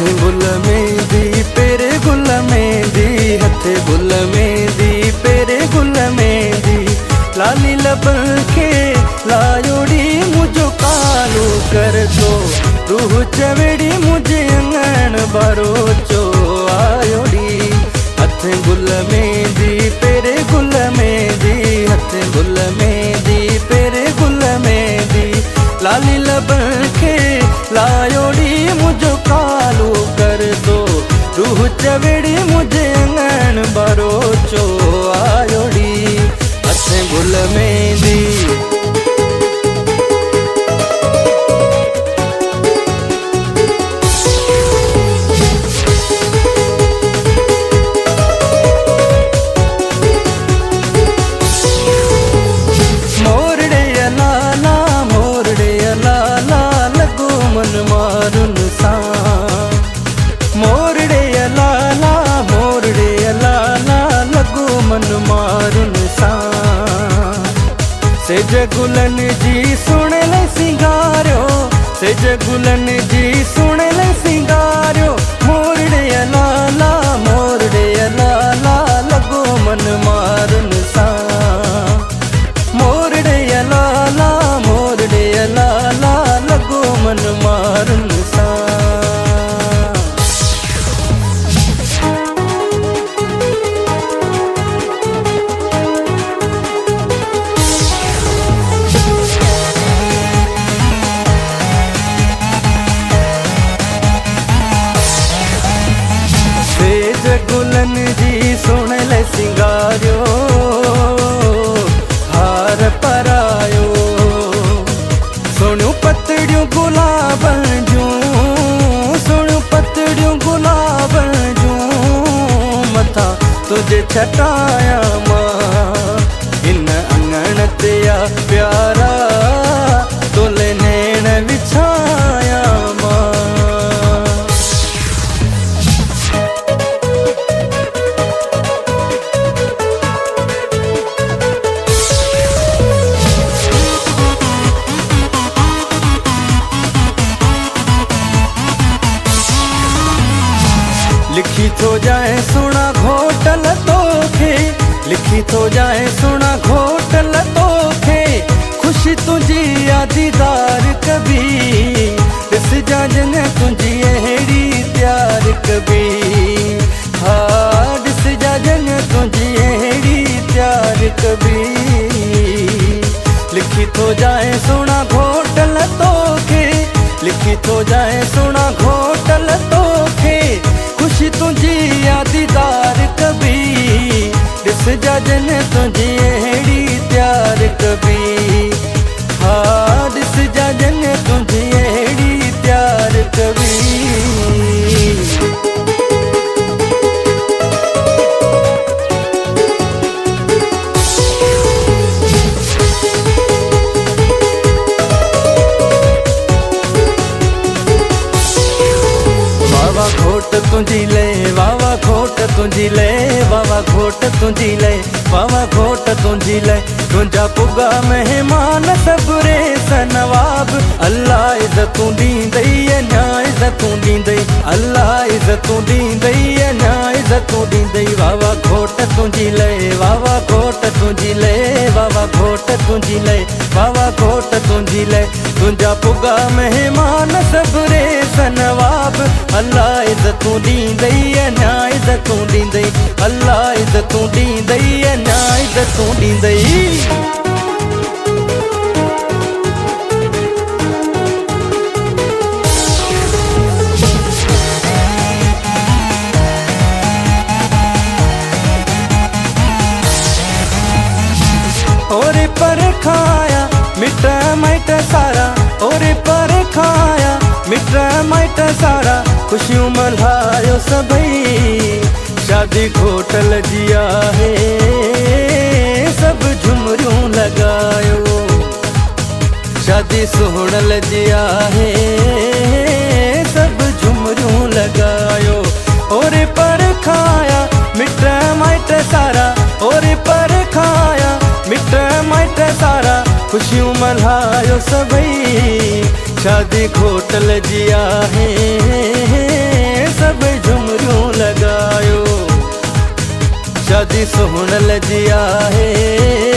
हथे गुल मेहंदी पेरे गुल मेहंदी, हथे गुल मेहंदी पेरे गुल मेहंदी। लाली लबन के लायोड़ी मुझो कालू कर दो, रूह चवेड़ी मुझे अंगन बारो चो आयोड़ी। हथे गुल मेहंदी पेरे गुल मेहंदी, हथे गुल मेहंदी पेरे गुल मेहंदी। लाली लबन के लायोड़ी मुझो कालू कर दो, रूह चवेड़ी मुझे अंगन बारो चो आयोड़ी। हथे गुल मेहंदी मारुन सा, मोरड़े लाला मोरड़े लाला लगो मन मारुन सा। सेज गुलन जी सुन ले सिंगारो, सेज गुलन जी सुन ले सिंगारो। मोरड़े लाला मोरड़े लाला लगो मन मारुन सा, मोरड़े लाला मोरड़े लाला लगो मन मारुन सा। सेज गुलन जी सुन ले सिंगारो, हार परायो सुनु पतड़ियों गुलाब जूं, सुनु पतड़ियों गुलाब जूं। मथा तुझे छटाया मां इन अंगण तेया प्यारा, तोले नैन विछाया मां। लिखी तो जाए सुना घोटल तोखे, लिखी तो जाए सुना घोटल तोखे। खुशी तुझी यादीदार कभी, इस जाजन तुझी अहड़ी प्यार कभी। हाँ इस जाजन तुझी अहड़ी प्यार कभी। लिखी तो जाए सुना घोटल तोखे, लिखी तो जाए सुना घोटल तोखे। खुशी तुझी यादीदार कभी, दिस जाजन तुझी अहड़ी प्यार कभी। हाँ दिस जाजन तुझी अहड़ी प्यार कभी। वावा घोट तुझी ले, वावा घोट तुझी ले, वावा घोट तुझी ले, वावा घोट तुझी ले। तुझा पुगा मेहमान सबरे सनवाब, अल्लाह इज़्ज़तूं ॾींदई न्याय इज़्ज़तूं ॾींदई। अल्लाह इज़्ज़तूं ॾींदई न्याय इज़्ज़तूं ॾींदई। वावा घोट तुझी ले, वावा घोट तुझी ले, वावा घोट तुझी ले, वावा घोट तुझी ले। तुझा पुगा मेहमान सबरे सनवाब, अल्लाह इज़्ज़तूं ॾींदई न्याय इज़्ज़तूं ॾींदई। अल्लाह इज़्ज़तूं ॾींदई न्याय इज़्ज़तूं ॾींदई। ओरे पर खाया मिट माइट सारा, ओरे पर खाया मिट माइट सारा। खुशियों मल्हायो सभई, शादी घोटल जिया है सब झुमरियों लगायो। शादी सोहणल जिया है सब झुमरियों लगायो। ओरे पर खाया मिट माइट सारा, ओरे पर खाया मिट माइट सारा। खुशियों मल्हायो सभई, शादी घोटल जिया है दी सोहन लजिया है।